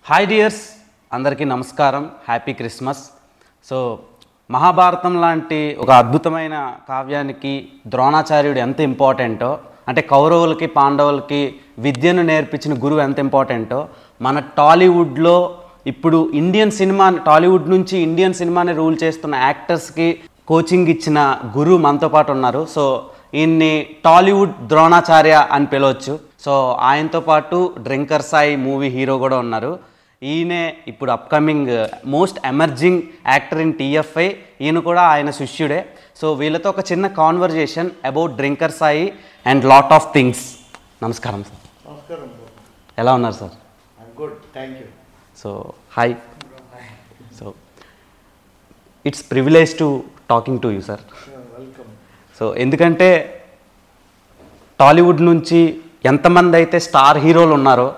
Hi dears, అందరికీ నమస్కారం. Happy Christmas. So Mahabharatam లాంటి ఒక అద్భుతమైన కావ్యానికి ద్రోణాచార్యుడు ఎంత ఇంపార్టెంటో, అంటే కౌరవులకి పాండవులకి విద్యను నేర్పించిన గురువు ఎంత ఇంపార్టెంటో, మన టాలీవుడ్లో ఇప్పుడు టాలీవుడ్ నుంచి ఇండియన్ సినిమాని రూల్ చేస్తున్న యాక్టర్స్కి కోచింగ్ ఇచ్చిన గురువు మనతో పాటు ఉన్నారు. సో ఈయన్ని టాలీవుడ్ ద్రోణాచార్య అని పిలవచ్చు. సో ఆయనతో పాటు డ్రింకర్ సాయి మూవీ హీరో కూడా ఉన్నారు. ఈయనే ఇప్పుడు upcoming most emerging actor in TFI. ఈయన కూడా ఆయన శిష్యుడే. సో వీళ్ళతో ఒక చిన్న conversation about drinker Sai and lot of things. నమస్కారం సార్. నమస్కారం. ఎలా ఉన్నారు sir? Good, thank you. So hi. So it's privilege to talking to you sir. Welcome. So ఎందుకంటే టాలీవుడ్ నుంచి ఎంతమంది అయితే స్టార్ హీరోలు ఉన్నారో,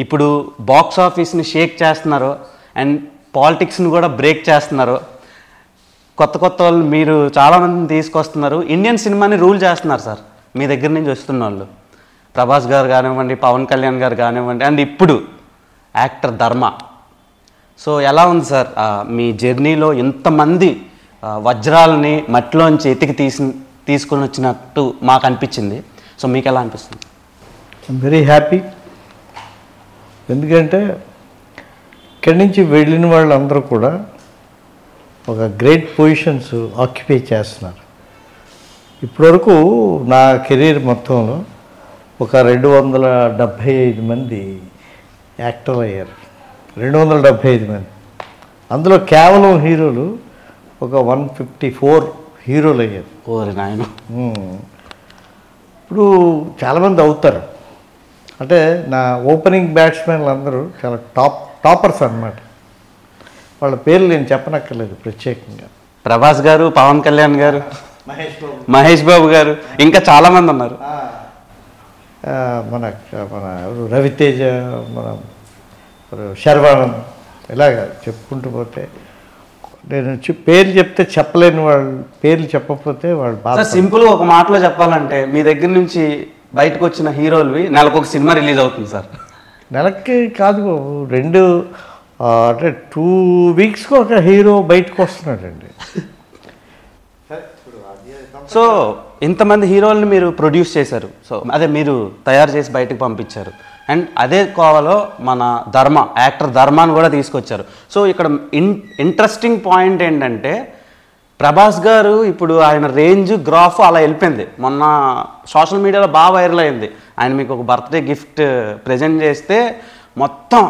ఇప్పుడు బాక్స్ ఆఫీస్ని షేక్ చేస్తున్నారో అండ్ పాలిటిక్స్ని కూడా బ్రేక్ చేస్తున్నారో, కొత్త కొత్త వాళ్ళు మీరు చాలామందిని తీసుకొస్తున్నారు. ఇండియన్ సినిమాని రూల్ చేస్తున్నారు సార్ మీ దగ్గర నుంచి వస్తున్న వాళ్ళు. ప్రభాస్ గారు కానివ్వండి, పవన్ కళ్యాణ్ గారు కానివ్వండి, అండ్ ఇప్పుడు యాక్టర్ ధర్మ. సో ఎలా ఉంది సార్ మీ జర్నీలో ఇంతమంది వజ్రాలని మట్టిలోంచి ఎతికి తీసుకొని వచ్చినట్టు మాకు అనిపించింది. సో మీకు ఎలా అనిపిస్తుంది? I'm very happy. ఎందుకంటే ఇక్కడి నుంచి వెళ్ళిన వాళ్ళందరూ కూడా ఒక గ్రేట్ పొజిషన్స్ ఆక్యుపై చేస్తున్నారు. ఇప్పటివరకు నా కెరీర్ మొత్తంలో ఒక 275 మంది యాక్టర్లు అయ్యారు. 275 మంది. అందులో కేవలం హీరోలు ఒక 154 హీరోలు అయ్యారు. ఓరి నాయన. ఇప్పుడు చాలామంది అవుతారు. అంటే నా ఓపెనింగ్ బ్యాట్స్మెన్లు అందరూ చాలా టాపర్స్ అన్నమాట. వాళ్ళ పేర్లు నేను చెప్పనక్కర్లేదు ప్రత్యేకంగా. ప్రభాస్ గారు, పవన్ కళ్యాణ్ గారు, మహేష్ బాబు గారు, ఇంకా చాలామంది ఉన్నారు. మన మన రవితేజ, మన శర్వానంద్, ఇలాగ చెప్పుకుంటూ పోతే నేను పేర్లు చెప్తే చెప్పలేని వాళ్ళు, పేర్లు చెప్పకపోతే వాళ్ళు బాగా. సింపుల్గా ఒక మాటలో చెప్పాలంటే మీ దగ్గర నుంచి బయటకు వచ్చిన హీరోలు నెలకు ఒక సినిమా రిలీజ్ అవుతుంది సార్. నెలకి కాదు, అంటే 2 వీక్స్కి ఒక హీరో బయటకు వస్తున్నాడండి. సో ఇంతమంది హీరోల్ని మీరు ప్రొడ్యూస్ చేశారు. సో అదే మీరు తయారు చేసి బయటకు పంపించారు. అండ్ అదే కోవలో మన యాక్టర్ ధర్మాన్ని కూడా తీసుకొచ్చారు. సో ఇక్కడ ఇంట్రెస్టింగ్ పాయింట్ ఏంటంటే, ప్రభాస్ గారు ఇప్పుడు ఆయన రేంజ్ గ్రాఫ్ అలా వెళ్ళిపోయింది. మొన్న సోషల్ మీడియాలో బాగా వైరల్ అయింది. ఆయన మీకు ఒక బర్త్డే గిఫ్ట్ ప్రజెంట్ చేస్తే మొత్తం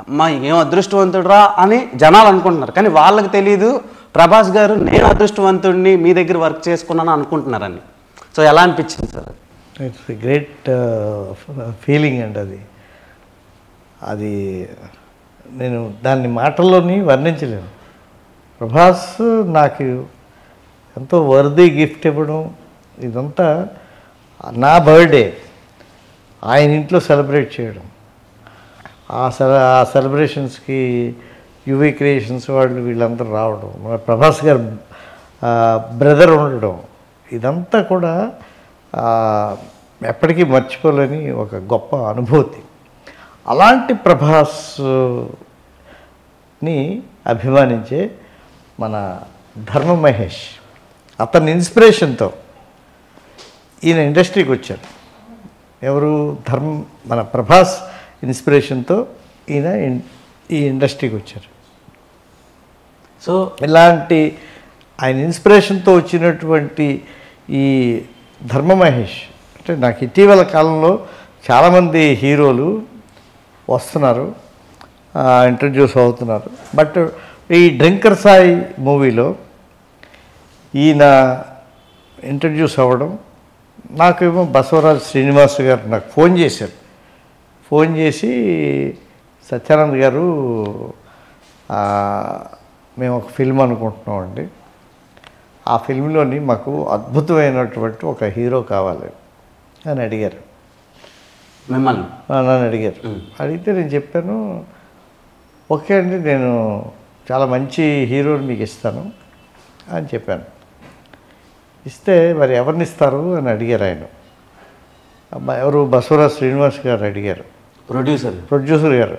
అమ్మా ఏం అదృష్టవంతుడురా అని జనాలు అనుకుంటున్నారు. కానీ వాళ్ళకి తెలీదు ప్రభాస్ గారు నేను అదృష్టవంతుడిని మీ దగ్గర వర్క్ చేసుకున్నాను అనుకుంటున్నారని. సో ఎలా అనిపించింది సార్? ఇట్స్ గ్రేట్ ఫీలింగ్ అండి. అది నేను దాన్ని మాటల్లోని వర్ణించలేను. ప్రభాస్ నాకు ఎంతో వర్దీ గిఫ్ట్ ఇవ్వడం, ఇదంతా నా బర్త్డే ఆయన ఇంట్లో సెలబ్రేట్ చేయడం, ఆ సెలబ్రేషన్స్కి యువి క్రియేషన్స్ వాళ్ళు వీళ్ళందరూ రావడం, మన ప్రభాస్ గారు బ్రదర్ ఉండడం, ఇదంతా కూడా ఎప్పటికీ మర్చిపోలేని ఒక గొప్ప అనుభూతి. అలాంటి ప్రభాస్ని అభిమానించే మన ధర్మ మహేష్, అతని ఇన్స్పిరేషన్తో ఈయన ఇండస్ట్రీకి వచ్చారు. ఎవరు? మన ప్రభాస్ ఇన్స్పిరేషన్తో ఈయన ఈ ఇండస్ట్రీకి వచ్చారు. సో ఇలాంటి ఆయన ఇన్స్పిరేషన్తో వచ్చినటువంటి ఈ ధర్మ మహేష్ అంటే నాకు ఇటీవల కాలంలో చాలామంది హీరోలు వస్తున్నారు, ఇంట్రడ్యూస్ అవుతున్నారు. బట్ ఈ డ్రింకర్ సాయి మూవీలో ఈయన ఇంట్రడ్యూస్ అవ్వడం, నాకేమో బసవరాజ్ శ్రీనివాస్ గారు నాకు ఫోన్ చేశారు. ఫోన్ చేసి, సత్యానంద్ గారు మేము ఒక ఫిల్మ్ అనుకుంటున్నామండి, ఆ ఫిల్మ్లోని మాకు అద్భుతమైనటువంటి ఒక హీరో కావాలి అని అడిగారు. మిమ్మల్ని నన్ను అడిగారు. అడిగితే నేను చెప్పాను, ఓకే అండి, నేను చాలా మంచి హీరోని మీకు ఇస్తాను అని చెప్పాను. ఇస్తే మరి ఎవరిని ఇస్తారు అని అడిగారు ఆయన. ఎవరు? బసవరాజ్ శ్రీనివాస్ గారు అడిగారు. ప్రొడ్యూసర్ గారు.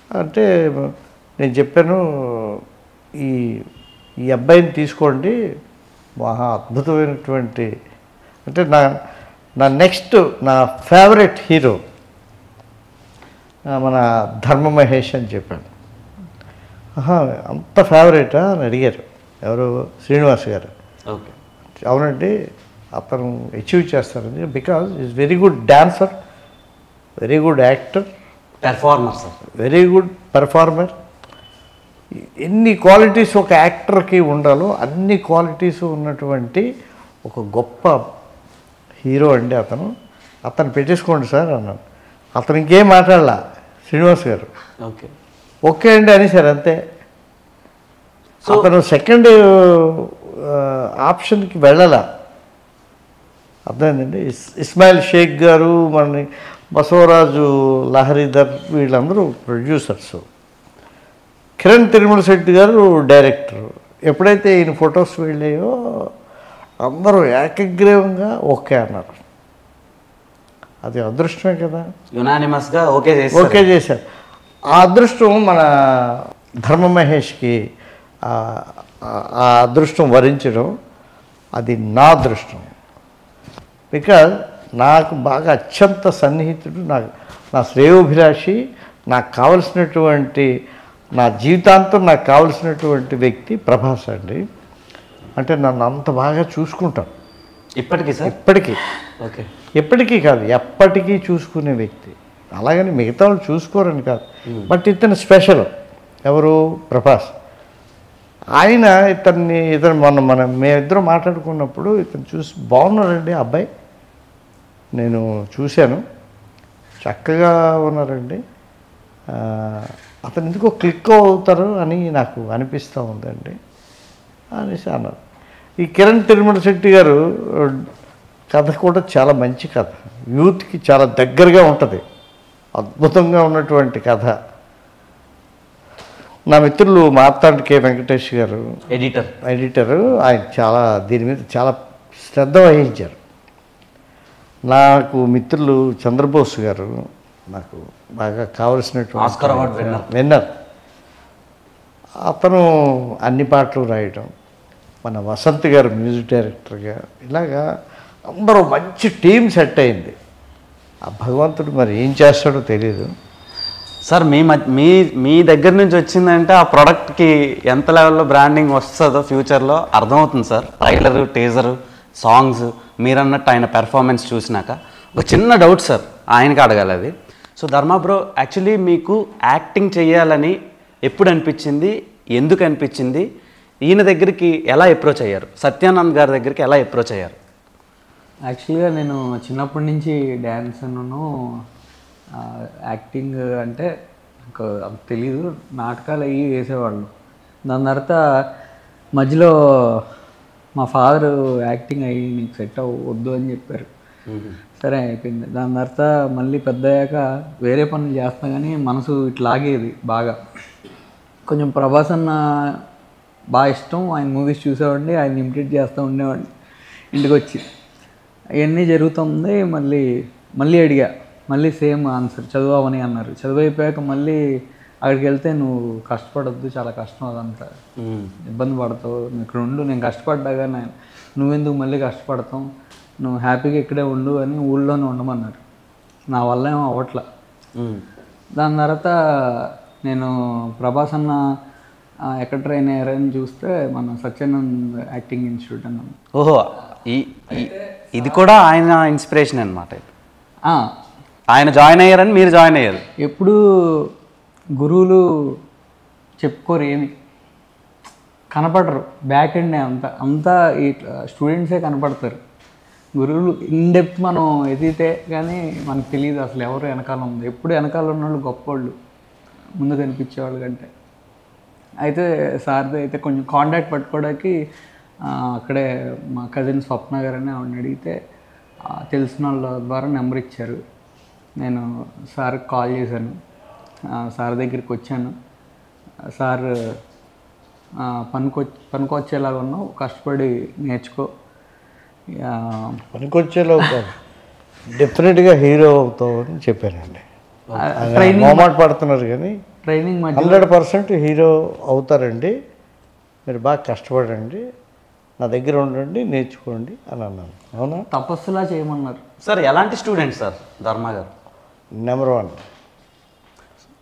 అంటే నేను చెప్పాను, ఈ ఈ అబ్బాయిని తీసుకోండి, మహా అద్భుతమైనటువంటి, అంటే నా నెక్స్ట్ నా ఫేవరెట్ హీరో మన ధర్మ మహేష్ అని చెప్పాను. అంత ఫేవరెటా అని అడిగారు ఎవరు, శ్రీనివాస్ గారు. ఓకే. అవునండి, అతను అచీవ్ చేస్తారండి, because is very good dancer, very good actor, performer sir, very good performer. ఎన్ని క్వాలిటీస్ ఒక యాక్టర్కి ఉండాలో అన్ని క్వాలిటీస్ ఉన్నటువంటి ఒక గొప్ప హీరో అండి అతను పెట్టేసుకోండి సార్ అన్నాను. అతను ఇంకేం మాట్లాడలా శ్రీనివాస్ గారు. ఓకే ఓకే అండి అనేసారు అంతే. అతను సెకండ్ ఆప్షన్కి వెళ్ళాల. అర్థమైందండి. ఇస్మాయిల్ షేక్ గారు, మన బసవరాజు లహరిధర్, వీళ్ళందరూ ప్రొడ్యూసర్స్, కిరణ్ తిరుమల శెట్టి గారు డైరెక్టర్. ఎప్పుడైతే ఈయన ఫొటోస్ వెళ్ళాయో అందరూ ఏకగ్రీవంగా ఓకే అన్నారు. అది అదృష్టమే కదా, యునానిమస్గా ఓకే చేశారు. ఆ అదృష్టం మన ధర్మ మహేష్కి ఆ అదృష్టం వరించడం అది నా అదృష్టం. బికాజ్ నాకు బాగా అత్యంత సన్నిహితుడు, నా శ్రేయోభిలాషి, నాకు కావలసినటువంటి, నా జీవితాంతం నాకు కావలసినటువంటి వ్యక్తి ప్రభాస్ అండి. అంటే నన్ను అంత బాగా చూసుకుంటాను ఇప్పటికీ సార్. ఓకే. ఎప్పటికీ కాదు, ఎప్పటికీ చూసుకునే వ్యక్తి. అలాగని మిగతా వాళ్ళు చూసుకోరని కాదు, బట్ ఇతను స్పెషల్. ఎవరు? ప్రభాస్. ఇతను మేమిద్దరం మాట్లాడుకున్నప్పుడు ఇతను చూసి బాగున్నారండి అబ్బాయి, నేను చూశాను, చక్కగా ఉన్నారండి, అతను ఎందుకో క్లిక్ అవుతారు అని నాకు అనిపిస్తూ ఉందండి అనేసి అన్నారు. ఈ కిరణ్ తిరుమల శెట్టి గారు కథ కూడా చాలా మంచి కథ, యూత్కి చాలా దగ్గరగా ఉంటుంది, అద్భుతంగా ఉన్నటువంటి కథ. నా మిత్రులు మార్తాండ్ కె వెంకటేష్ గారు ఎడిటరు, ఆయన చాలా దీని మీద చాలా శ్రద్ధ వహించారు. నాకు మిత్రులు చంద్రబోస్ గారు, నాకు బాగా కావలసినటువంటి ఆస్కార్ అవార్డ్ విన్నర్, అతను అన్ని పాటలు రాయడం, మన వసంత్ గారు మ్యూజిక్ డైరెక్టర్గా, ఇలాగా అందరూ మంచి టీం సెట్ అయింది. ఆ భగవంతుడు మరి ఏం చేస్తాడో తెలియదు సార్. మీ దగ్గర నుంచి వచ్చిందంటే ఆ ప్రోడక్ట్కి ఎంత లెవెల్లో బ్రాండింగ్ వస్తుందో ఫ్యూచర్లో అర్థమవుతుంది సార్. ట్రైలరు, టీజరు, సాంగ్స్, మీరన్నట్టు ఆయన పెర్ఫార్మెన్స్ చూసినాక ఒక చిన్న డౌట్ సార్, ఆయనకి అడగాలి అది. సో ధర్మ బ్రో, యాక్చువల్లీ మీకు యాక్టింగ్ చేయాలని ఎప్పుడు అనిపించింది, ఎందుకు అనిపించింది, ఈయన దగ్గరికి ఎలా అప్రోచ్ అయ్యారు, సత్యానంద్ గారి దగ్గరికి ఎలా అప్రోచ్ అయ్యారు? యాక్చువల్గా నేను చిన్నప్పటి నుంచి డ్యాన్స్ యాక్టింగ్ అంటే నాకు అంత తెలీదు, నాటకాలు అవి వేసేవాళ్ళు. దాని తర్వాత మధ్యలో మా ఫాదరు యాక్టింగ్ అయ్యి నీకు సెట్ అవ్వద్దు అని చెప్పారు. సరే అయిపోయింది. దాని తర్వాత మళ్ళీ పెద్ద అయ్యాక వేరే పనులు చేస్తా కానీ మనసు ఇట్లా ఆగేది బాగా. కొంచెం ప్రభాస్ అన్న బాగా ఇష్టం, ఆయన మూవీస్ చూసేవాడిని, ఆయన ఇమిటేట్ చేస్తూ ఉండేవాడిని. ఇంటికి వచ్చి అవన్నీ జరుగుతుంది. మళ్ళీ అడిగా, మళ్ళీ సేమ్ ఆన్సర్, చదువువని అన్నారు. చదువు అయిపోయాక మళ్ళీ అక్కడికి వెళ్తే నువ్వు కష్టపడద్దు, చాలా కష్టం, అదంతా ఇబ్బంది పడతావు, నీకు రెండు నేను కష్టపడ్డాగా నువ్వెందుకు మళ్ళీ కష్టపడతాం, నువ్వు హ్యాపీగా ఇక్కడే ఉండు అని ఊళ్ళోనే ఉండమన్నారు. నా వల్ల ఏమో అవ్వట్లా. దాని తర్వాత నేను ప్రభాస్ అన్న ఎక్కడ ట్రైన్ అయ్యారని చూస్తే మన సత్యానంద్ యాక్టింగ్ ఇన్స్టిట్యూట్ అన్నాను. ఓహో, ఇది కూడా ఆయన ఇన్స్పిరేషన్ అనమాట. ఆయన జాయిన్ అయ్యారని మీరు జాయిన్ అయ్యారు. ఎప్పుడు గురువులు చెప్పుకోరు, ఏమి కనపడరు, బ్యాక్ ఎండ్ అంతా ఈ స్టూడెంట్సే కనపడతారు. గురువులు ఇన్డెప్త్ మనం ఎదిగితే కానీ మనకు తెలియదు అసలు ఎవరు వెనకాల ఉంది. ఎప్పుడు వెనకాల ఉన్నవాళ్ళు గొప్పవాళ్ళు, ముందు కనిపించేవాళ్ళు కంటే. అయితే సార్ది అయితే కొంచెం కాంటాక్ట్ పట్టుకోవడానికి అక్కడే మా కజిన్ స్వప్న గారని ఆవిడని అడిగితే తెలిసిన వాళ్ళ ద్వారా నెంబర్ ఇచ్చారు. నేను సార్కి కాల్ చేశాను, సార్ దగ్గరికి వచ్చాను. సార్ పనికొచ్చేలాగా ఉన్నావు, కష్టపడి నేర్చుకో, పనికొచ్చేలా డెఫినెట్గా హీరో అవుతావు అని చెప్పానండి. ట్రైనింగ్ మొహమాట పడుతున్నారు కానీ ట్రైనింగ్ మధ్య 100% హీరో అవుతారండి, మీరు బాగా కష్టపడండి, నా దగ్గర ఉండండి, నేర్చుకోండి అని అన్నాను. అవునా? తపస్సులా చేయమన్నారు. సార్ ఎలాంటి స్టూడెంట్ సార్ ధర్మ గారు? Number 1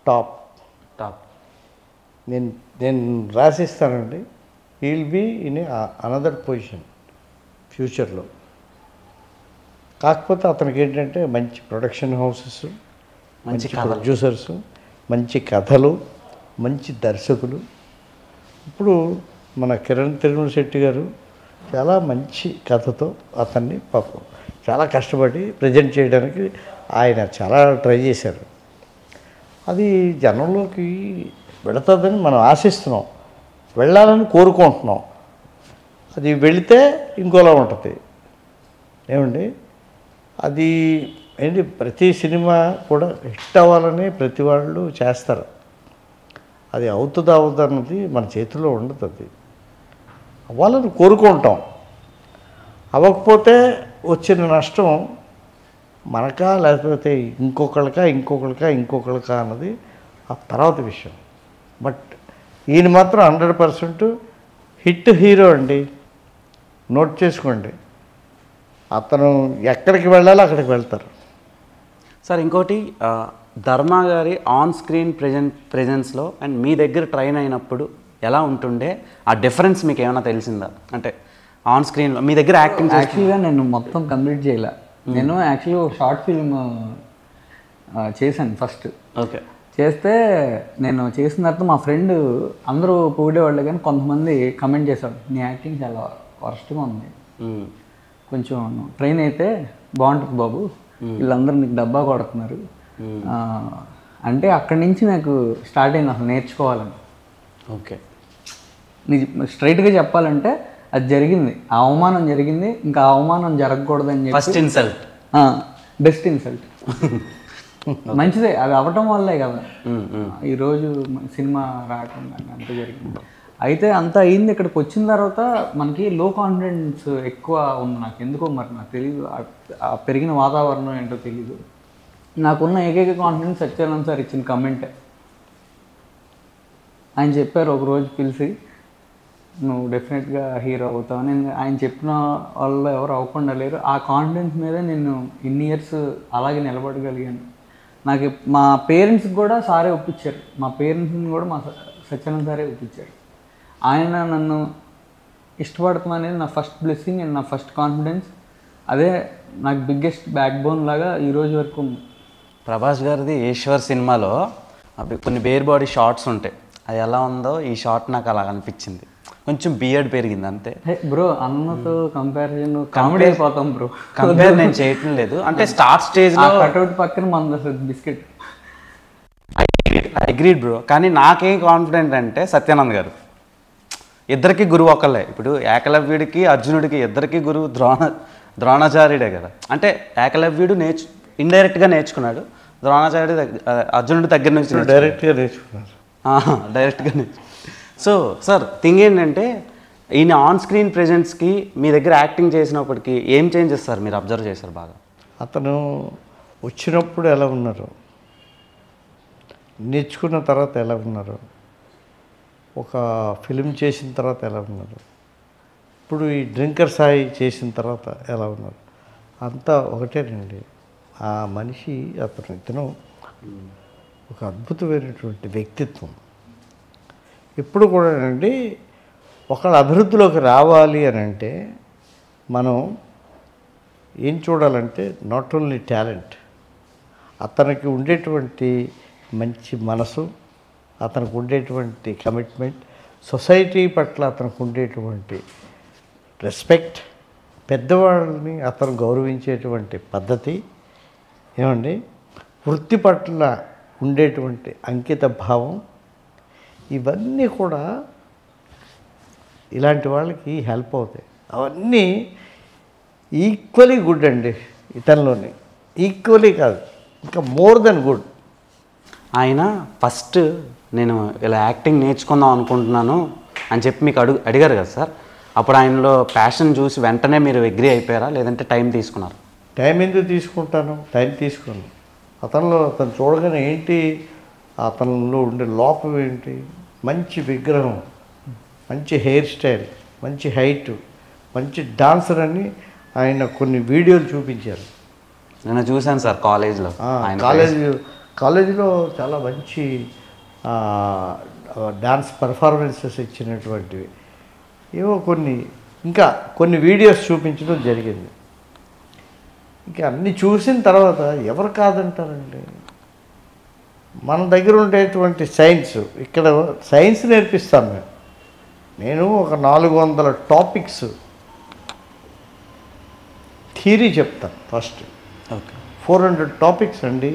top. టాప్. నేను రాసిస్తానండి, he will be in another position ఫ్యూచర్లో. కాకపోతే అతనికి ఏంటంటే మంచి ప్రొడక్షన్ హౌసెస్, మంచి ప్రొడ్యూసర్స్, మంచి కథలు, మంచి దర్శకులు. ఇప్పుడు మన కిరణ్ తిరుమల శెట్టి గారు చాలా మంచి కథతో అతన్ని పాపం చాలా కష్టపడి ప్రజెంట్ చేయడానికి ఆయన చాలా ట్రై చేశారు. అది జనంలోకి వెళుతుందని మనం ఆశిస్తున్నాం, వెళ్ళాలని కోరుకుంటున్నాం. అది వెళితే ఇంకోలా ఉంటుంది ఏమండి. అది ఏంటి, ప్రతి సినిమా కూడా హిట్ అవ్వాలని ప్రతి వాళ్ళు చేస్తారు. అది అవుతుందా అవుతుందన్నది మన చేతిలో ఉండదు. అది అవ్వాలని కోరుకుంటాం. అవ్వకపోతే వచ్చిన నష్టం మనకా లేకపోతే ఇంకొకళ్ళకా అన్నది ఆ తర్వాత విషయం. బట్ ఈయన మాత్రం 100% హిట్ హీరో అండి, నోట్ చేసుకోండి. అతను ఎక్కడికి వెళ్ళాలో అక్కడికి వెళ్తారు. సార్ ఇంకోటి, ధర్మ గారి ఆన్ స్క్రీన్ ప్రెజెన్స్లో అండ్ మీ దగ్గర ట్రైన్ అయినప్పుడు ఎలా ఉంటుండే, ఆ డిఫరెన్స్ మీకు ఏమైనా తెలిసిందా? అంటే ఆన్ స్క్రీన్లో మీ దగ్గర యాక్టింగ్ యాక్చువల్గా నేను మొత్తం కంప్లీట్ చేయలే. నేను యాక్చువల్లీ ఒక షార్ట్ ఫిల్మ్ చేశాను ఫస్ట్. ఓకే. చేస్తే నేను చేసిన తర్వాత మా ఫ్రెండ్ అందరూ పొగిడేవాళ్ళు, కానీ కొంతమంది కమెంట్ చేశాడు, నీ యాక్టింగ్ చాలా వర్స్ట్గా ఉంది, కొంచెం ట్రైన్ అయితే బాగుంటుంది బాబు, వీళ్ళందరూ నీకు డబ్బా కొడుతున్నారు అంటే అక్కడి నుంచి నాకు స్టార్ట్ అయింది అసలు నేర్చుకోవాలని. ఓకే. స్ట్రైట్గా చెప్పాలంటే అది జరిగింది, ఆ అవమానం జరిగింది, ఇంకా ఆ అవమానం జరగకూడదని చెప్పి ఫస్ట్ ఇన్సల్ట్, బెస్ట్ ఇన్సల్ట్. మంచిదే, అది అవ్వటం వల్లే కదా ఈరోజు సినిమా రావటం అంత జరిగింది. అయితే అంత అయింది. ఇక్కడికి వచ్చిన తర్వాత మనకి లో కాన్ఫిడెన్స్ ఎక్కువ ఉంది నాకు, ఎందుకో మరి నాకు తెలియదు, ఆ పెరిగిన వాతావరణం ఏంటో తెలీదు. నాకున్న ఏకైక కాన్ఫిడెన్స్ సత్యానంద్ సార్ ఇచ్చిన కమెంటే. ఆయన చెప్పారు ఒకరోజు పిలిచి, నువ్వు డెఫినెట్గా హీరో అవుతావని. ఆయన చెప్పిన వాళ్ళు ఎవరు అవ్వకుండా లేరు. ఆ కాన్ఫిడెన్స్ మీద నేను ఇన్ని ఇయర్స్ అలాగే నిలబడగలిగాను. నాకు మా పేరెంట్స్కి కూడా సారే ఒప్పించారు, మా పేరెంట్స్ని కూడా మా సత్యానంద్ సారే ఒప్పించారు. ఆయన నన్ను ఇష్టపడతామనేది నా ఫస్ట్ బ్లెస్సింగ్ అండ్ నా ఫస్ట్ కాన్ఫిడెన్స్. అదే నాకు బిగ్గెస్ట్ బ్యాక్ బోన్ లాగా ఈరోజు వరకు ఉంది. ప్రభాస్ గారిది ఈశ్వర్ సినిమాలో అవి కొన్ని బేర్ బాడీ షార్ట్స్ ఉంటాయి, అది ఎలా ఉందో ఈ షార్ట్ నాకు అలా అనిపించింది. కొంచెం బియర్డ్ పెరిగింది అంతే బ్రో. అన్నతో కంపారిజన్ కామెడీ అయిపోతాం బ్రో. కంపేర్ నేను చేయటం లేదు, అంటే స్టార్ట్ స్టేజ్లో కట్అవుట్ పక్కన మన బిస్కెట్. Agreed bro. కానీ నాకేం కాన్ఫిడెంట్ అంటే సత్యానంద్ గారు ఇద్దరికి గురువు ఒకళ్ళే. ఇప్పుడు ఏకలవ్యుడికి అర్జునుడికి ఇద్దరికి గురువు ద్రోణాచార్యుడే కదా. అంటే ఏకలవ్యుడు ఇండైరెక్ట్గా నేర్చుకున్నాడు, ద్రోణాచార్యుడు అర్జునుడి దగ్గర నుంచి డైరెక్ట్గా నేర్చుకున్నారు. సో సార్ థింగ్ ఏంటంటే ఈయన ఆన్ స్క్రీన్ ప్రెజెన్స్కి మీ దగ్గర యాక్టింగ్ చేసినప్పటికీ ఏం చేంజెస్ సార్ మీరు అబ్జర్వ్ చేశారు బాగా? అతను వచ్చినప్పుడు ఎలా ఉన్నారు, నేర్చుకున్న తర్వాత ఎలా ఉన్నారు, ఒక ఫిలిం చేసిన తర్వాత ఎలా ఉన్నారు, ఇప్పుడు ఈ డ్రింకర్ సాయి చేసిన తర్వాత ఎలా ఉన్నారు, అంతా ఒకటేనండి. ఆ మనిషి ఇతను ఒక అద్భుతమైనటువంటి వ్యక్తిత్వం. ఇప్పుడు కూడా అండి ఒకళ్ళ అభివృద్ధిలోకి రావాలి అని అంటే మనం ఏం చూడాలంటే నాట్ ఓన్లీ టాలెంట్, అతనికి ఉండేటువంటి మంచి మనసు, అతనికి ఉండేటువంటి కమిట్మెంట్, సొసైటీ పట్ల అతనికి ఉండేటువంటి రెస్పెక్ట్, పెద్దవాళ్ళని అతను గౌరవించేటువంటి పద్ధతి ఏమండి, వృత్తి పట్ల ఉండేటువంటి అంకిత భావం, ఇవన్నీ కూడా ఇలాంటి వాళ్ళకి హెల్ప్ అవుతాయి. అవన్నీ ఈక్వలీ గుడ్ అండి ఇతనిలోని, ఈక్వలీ కాదు ఇంకా మోర్ దెన్ గుడ్. ఆయన ఫస్ట్ నేను ఇలా యాక్టింగ్ నేర్చుకుందాం అనుకుంటున్నాను అని చెప్పి మీకు అడిగారు కదా సార్, అప్పుడు ఆయనలో ప్యాషన్ చూసి వెంటనే మీరు అగ్రీ అయిపోయారా, లేదంటే టైం తీసుకున్నారు? టైం ఎందుకు తీసుకుంటాను, టైం తీసుకున్నాను. అతను చూడగానే ఏంటి అతనిలో ఉండే లోపం ఏంటి, మంచి విగ్రహం, మంచి హెయిర్ స్టైల్, మంచి హైట్, మంచి డాన్సర్ అని ఆయన కొన్ని వీడియోలు చూపించారు. నేను చూశాను సార్ కాలేజ్లో. కాలేజీలో చాలా మంచి డాన్స్ పర్ఫార్మెన్సెస్ ఇచ్చినటువంటివి ఏవో ఇంకా కొన్ని వీడియోస్ చూపించడం జరిగింది. ఇంకా అన్నీ చూసిన తర్వాత ఎవరు కాదంటారండి. మన దగ్గర ఉండేటువంటి సైన్స్, ఇక్కడ సైన్స్ నేర్పిస్తాను నేను ఒక 400 టాపిక్స్ థియరీ చెప్తాను. ఫస్ట్ ఓకే 400 టాపిక్స్ అండి.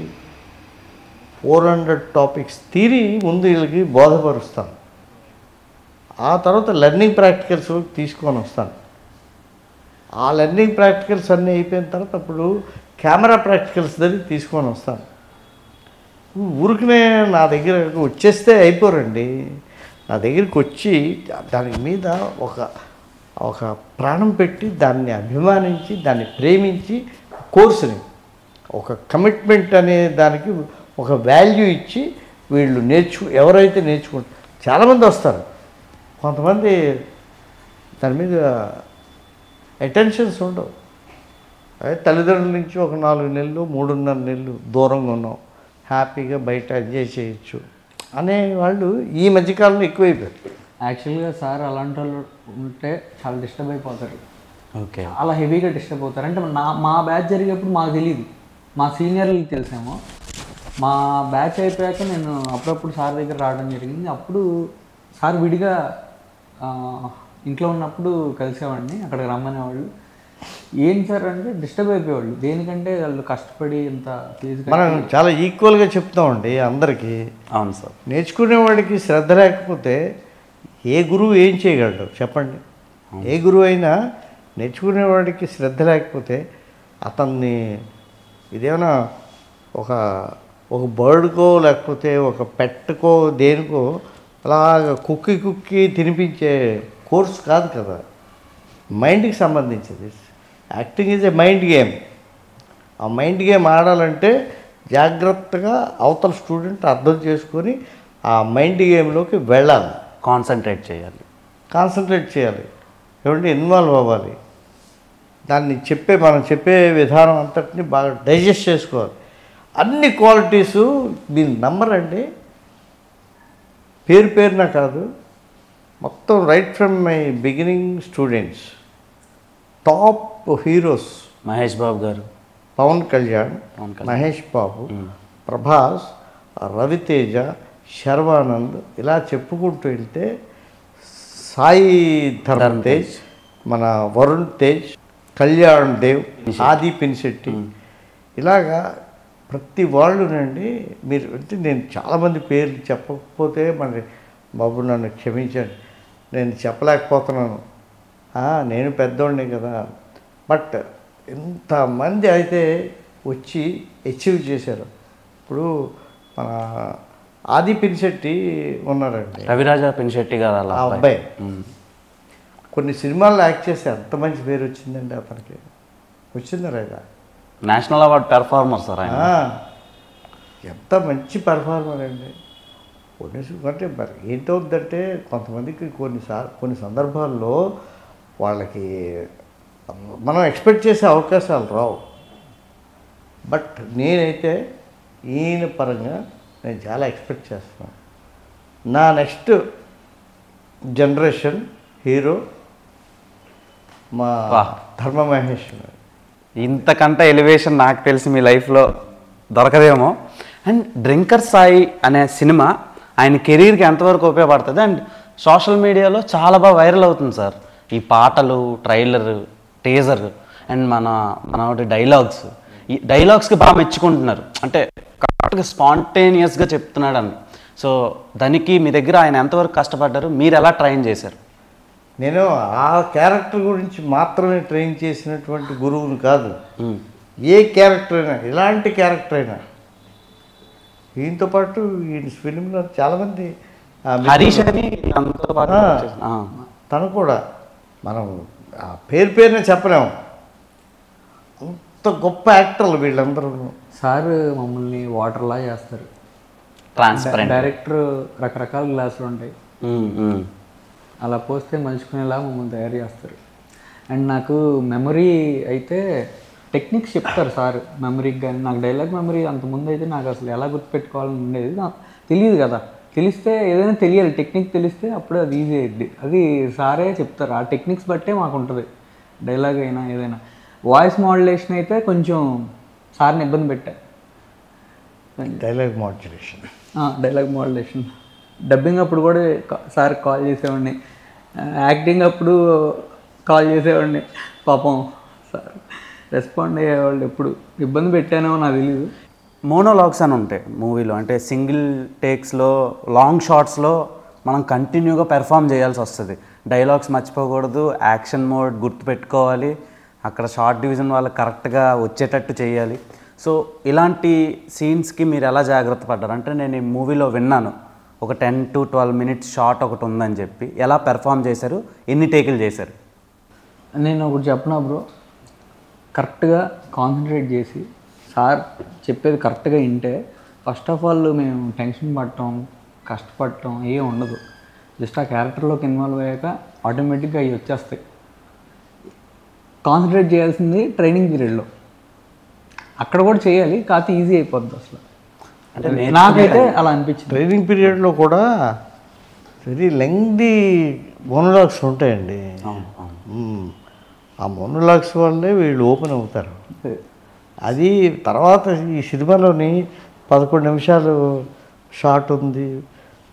400 టాపిక్స్ థియరీ ముందు వీళ్ళకి బోధపరుస్తాను. ఆ తర్వాత లెర్నింగ్ ప్రాక్టికల్స్ తీసుకొని వస్తాను. ఆ లెర్నింగ్ ప్రాక్టికల్స్ అన్నీ అయిపోయిన తర్వాత అప్పుడు కెమెరా ప్రాక్టికల్స్ దగ్గర తీసుకొని వస్తాను. ఊరికనే నా దగ్గరకు వచ్చేస్తే అయిపోరండి. నా దగ్గరికి వచ్చి దాని మీద ఒక ప్రాణం పెట్టి దాన్ని అభిమానించి దాన్ని ప్రేమించి కోర్సుని ఒక కమిట్మెంట్ అనే దానికి ఒక వాల్యూ ఇచ్చి వీళ్ళు ఎవరైతే నేర్చుకుంటారు చాలామంది వస్తారు. కొంతమంది దాని మీద అటెన్షన్స్ ఉండవు. అదే తల్లిదండ్రుల నుంచి ఒక 4 నెలలు 3.5 నెలలు దూరంగా ఉన్నాం, హ్యాపీగా బయట ఎంజాయ్ చేయొచ్చు అనేవాళ్ళు ఈ మధ్యకాలంలో ఎక్కువైపోయారు. యాక్చువల్గా సార్ అలాంటి వాళ్ళు ఉంటే చాలా డిస్టర్బ్ అయిపోతారు. ఓకే అలా హెవీగా డిస్టర్బ్ అవుతారు. అంటే మా బ్యాచ్ జరిగేప్పుడు మాకు తెలియదు, మా సీనియర్లకి తెలిసేమో. మా బ్యాచ్ అయిపోయాక నేను అప్పుడప్పుడు సార్ దగ్గర రావడం జరిగింది. అప్పుడు సార్ విడిగా ఇంట్లో ఉన్నప్పుడు కలిసేవాడిని, అక్కడికి రమ్మనేవాళ్ళు. ఏం సార్ అంటే డిస్టర్బ్ అయిపోయేవాళ్ళు. దేనికంటే వాళ్ళు కష్టపడి ఇంత ఫీజు మనం చాలా ఈక్వల్గా చెప్తామండి అందరికీ. అవును సార్. నేర్చుకునేవాడికి శ్రద్ధ లేకపోతే ఏ గురువు ఏం చేయగలడు చెప్పండి. ఏ గురువు అయినా నేర్చుకునేవాడికి శ్రద్ధ లేకపోతే అతన్ని ఇదేమైనా ఒక బర్డ్కో లేకపోతే ఒక పెట్టుకో దేనికో అలాగ కుక్కి తినిపించే కోర్స్ కాదు కదా, మైండ్కి సంబంధించింది. Acting is a mind game. ఆ మైండ్ గేమ్ ఆడాలంటే జాగ్రత్తగా అవతల స్టూడెంట్ అర్థం చేసుకొని ఆ మైండ్ గేమ్లోకి వెళ్ళాలి, కాన్సన్ట్రేట్ చేయాలి, ఏమంటే ఇన్వాల్వ్ అవ్వాలి. దాన్ని మనం చెప్పే విధానం అంతటిని బాగా డైజెస్ట్ చేసుకోవాలి. అన్ని క్వాలిటీసు మీరు నమ్మరండి, పేరున కాదు, మొత్తం right from my beginning students, top heroes Mahesh Babu గారు, పవన్ కళ్యాణ్, మహేష్ బాబు, ప్రభాస్, రవితేజ, శర్వానంద్, ఇలా చెప్పుకుంటూ వెళ్తే సాయి ధరమ్ తేజ్, మన వరుణ్ తేజ్, కళ్యాణ్ దేవ్, ఆది పినిశెట్టి, ఇలాగా ప్రతి వాళ్ళునండి. మీరు అంటే నేను చాలామంది పేర్లు చెప్పకపోతే మరి బాబు నన్ను క్షమించండి, నేను చెప్పలేకపోతున్నాను, నేను పెద్దోడిని కదా. బట్ ఇంతమంది అయితే వచ్చి అచీవ్ చేశారు. ఇప్పుడు మన ఆది పినిశెట్టి ఉన్నారండి, రవిరాజా పినిశెట్టి గారు, ఆ అబ్బాయి కొన్ని సినిమాల్లో యాక్ట్ చేసి ఎంత మంచి పేరు వచ్చిందండి అతనికి. వచ్చిందా లేదా? నేషనల్ అవార్డ్ పెర్ఫార్మర్ సార్ ఆయన. ఎంత మంచి పెర్ఫార్మర్ అండి. అంటే మరి ఏంటవుద్దంటే కొంతమందికి కొన్ని సందర్భాల్లో వాళ్ళకి మనం ఎక్స్పెక్ట్ చేసే అవకాశాలు రావు. బట్ నేనైతే ఈయన పరంగా నేను చాలా ఎక్స్పెక్ట్ చేస్తున్నాను. నా నెక్స్ట్ జనరేషన్ హీరో మా ధర్మ మహేష్. ఇంతకంటే ఎలివేషన్ నాకు తెలిసి మీ లైఫ్లో దొరకదేమో. అండ్ డ్రింకర్ సాయి అనే సినిమా ఆయన కెరీర్కి ఎంతవరకు ఉపయోగపడుతుంది? అండ్ సోషల్ మీడియాలో చాలా బాగా వైరల్ అవుతుంది సార్ ఈ పాటలు, ట్రైలర్, టీజర్ అండ్ మన డైలాగ్స్. ఈ డైలాగ్స్కి బాగా మెచ్చుకుంటున్నారు, అంటే కరెక్ట్గా స్పాంటేనియస్గా చెప్తున్నాడు అని. సో దానికి మీ దగ్గర ఆయన ఎంతవరకు కష్టపడ్డారు, మీరు ఎలా ట్రైన్ చేశారు? నేను ఆ క్యారెక్టర్ గురించి మాత్రమే ట్రైన్ చేసినటువంటి గురువుని కాదు. ఏ క్యారెక్టర్ అయినా, ఎలాంటి క్యారెక్టర్ అయినా, ఈయనతో పాటు ఈయన ఫిలింలో చాలామంది హరీష్ అని తను కూడా మనం పేరునే చెప్పలేము, అంత గొప్ప యాక్టర్లు వీళ్ళందరూ. సార్ మమ్మల్ని వాటర్లా చేస్తారు. ట్రాన్స్పరెంట్. డైరెక్టర్ రకరకాల గ్లాసులు ఉంటాయి, అలా పోస్తే మలుచుకునేలా మమ్మల్ని తయారు చేస్తారు. అండ్ నాకు మెమరీ అయితే టెక్నిక్స్ చెప్తారు సార్ మెమరీకి, కానీ నాకు డైలాగ్ మెమరీ అంతకుముందు అయితే నాకు అసలు ఎలా గుర్తుపెట్టుకోవాలని ఉండేది, నాకు తెలియదు కదా. తెలిస్తే ఏదైనా తెలియాలి, టెక్నిక్ తెలిస్తే అప్పుడే అది ఈజీ అయ్యిద్ది. అది సారే చెప్తారు, ఆ టెక్నిక్స్ బట్టే మాకు ఉంటుంది డైలాగ్ అయినా ఏదైనా. వాయిస్ మాడ్యులేషన్ అయితే కొంచెం సార్ని ఇబ్బంది పెట్టా. Dialogue modulation dialogue modulation dubbing అప్పుడు కూడా సార్ కాల్ చేసేవాడిని, యాక్టింగ్ అప్పుడు కాల్ చేసేవాడిని. పాపం సార్ రెస్పాండ్ అయ్యేవాళ్ళు. ఎప్పుడు ఇబ్బంది పెట్టానో నాకు తెలియదు. మోనోలాగ్స్ అని ఉంటాయి మూవీలో, అంటే సింగిల్ టేక్స్లో లాంగ్ షాట్స్లో మనం కంటిన్యూగా పెర్ఫామ్ చేయాల్సి వస్తుంది. డైలాగ్స్ మర్చిపోకూడదు, యాక్షన్ మోడ్ గుర్తుపెట్టుకోవాలి, అక్కడ షార్ట్ డివిజన్ వాళ్ళకి కరెక్ట్గా వచ్చేటట్టు చేయాలి. సో ఇలాంటి సీన్స్కి మీరు ఎలా జాగ్రత్త పడ్డారు? అంటే నేను ఈ మూవీలో విన్నాను ఒక 10 to 12 minutes షార్ట్ ఒకటి ఉందని చెప్పి, ఎలా పెర్ఫామ్ చేశారు, ఎన్ని టేకులు చేశారు? నేను ఒకటి చెప్పనా బ్రో, కరెక్ట్గా కాన్సన్ట్రేట్ చేసి సార్ చెప్పేది కరెక్ట్గా వింటే ఫస్ట్ ఆఫ్ ఆల్ మేము టెన్షన్ పడటం కష్టపడటం ఏం ఉండదు. జస్ట్ ఆ క్యారెక్టర్లోకి ఇన్వాల్వ్ అయ్యాక ఆటోమేటిక్గా అవి వచ్చేస్తాయి. కాన్సన్ట్రేట్ చేయాల్సింది ట్రైనింగ్ పీరియడ్లో, అక్కడ కూడా చేయాలి, కాకపోతే ఈజీ అయిపోద్ది అసలు. అంటే నాకైతే అలా అనిపించింది. ట్రైనింగ్ పీరియడ్లో కూడా వెరీ లెంగ్దీ మోనోలాగ్స్ ఉంటాయండి. ఆ మోనోలాగ్స్ వల్లే వీళ్ళు ఓపెన్ అవుతారు. అది తర్వాత ఈ సినిమాలోని 11 నిమిషాలు షార్ట్ ఉంది,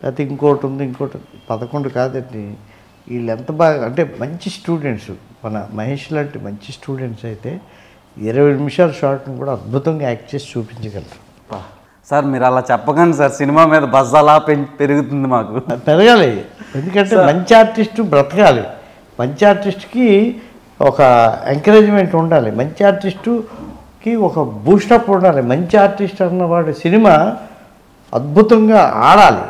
లేకపోతే ఇంకోటి ఉంది, ఇంకోటి 11 కాదండి. వీళ్ళు ఎంత బాగా అంటే మంచి స్టూడెంట్స్, మన మహేష్ లాంటి మంచి స్టూడెంట్స్ అయితే 20 నిమిషాల షార్ట్ని కూడా అద్భుతంగా యాక్ట్ చేసి చూపించగలరు. సార్ మీరు అలా చెప్పకండి సార్, సినిమా మీద బజ్ అలా పెరుగుతుంది మాకు. పెరగాలి, ఎందుకంటే మంచి ఆర్టిస్టు బ్రతకాలి. మంచి ఆర్టిస్ట్కి ఒక ఎంకరేజ్మెంట్ ఉండాలి, మంచి ఆర్టిస్టుకి ఒక బూస్టప్ ఉండాలి. మంచి ఆర్టిస్ట్ అన్నవాడు సినిమా అద్భుతంగా ఆడాలి,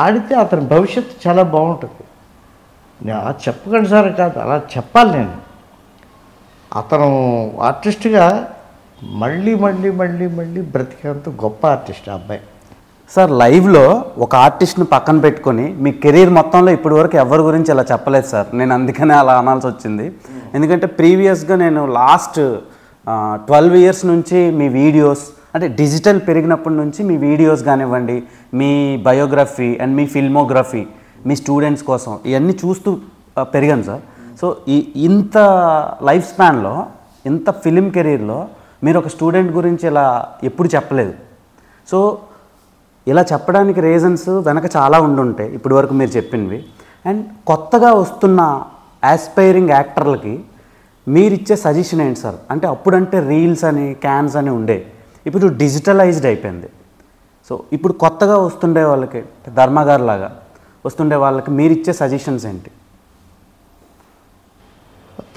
ఆడితే అతని భవిష్యత్తు చాలా బాగుంటుంది. నేను అలా చెప్పకండి సార్ కాదు, అలా చెప్పాలి. నేను అతను ఆర్టిస్ట్గా మళ్ళీ మళ్ళీ మళ్ళీ మళ్ళీ బ్రతికేంత గొప్ప ఆర్టిస్ట్ ఆ అబ్బాయి. సార్ లైవ్లో ఒక ఆర్టిస్ట్ని పక్కన పెట్టుకొని మీ కెరీర్ మొత్తంలో ఇప్పటి వరకు ఎవరి గురించి అలా చెప్పలేదు సార్. నేను అందుకనే అలా అనాల్సి వచ్చింది. ఎందుకంటే ప్రీవియస్గా నేను లాస్ట్ 12 years నుంచి మీ వీడియోస్, అంటే డిజిటల్ పెరిగినప్పటి నుంచి మీ వీడియోస్ కానివ్వండి, మీ బయోగ్రఫీ అండ్ మీ ఫిల్మోగ్రఫీ, మీ స్టూడెంట్స్ కోసం ఇవన్నీ చూస్తూ పెరిగాను సార్. సో ఇంత లైఫ్ స్పాన్లో, ఇంత ఫిలిం కెరీర్లో మీరు ఒక స్టూడెంట్ గురించి ఇలా ఎప్పుడు చెప్పలేదు. సో ఇలా చెప్పడానికి రీజన్స్ వెనక చాలా ఉండుంటాయి ఇప్పటి వరకు మీరు చెప్పినవి. అండ్ కొత్తగా వస్తున్న ఆస్పైరింగ్ యాక్టర్లకి మీరు ఇచ్చే సజెషన్ ఏంటి సార్? అంటే అప్పుడంటే రీల్స్ అని క్యాన్స్ అని ఉండే, ఇప్పుడు డిజిటలైజ్డ్ అయిపోయింది. సో ఇప్పుడు కొత్తగా వస్తుండే వాళ్ళకి, ధర్మగారు లాగా వస్తుండే వాళ్ళకి మీరు ఇచ్చే సజెషన్స్ ఏంటి?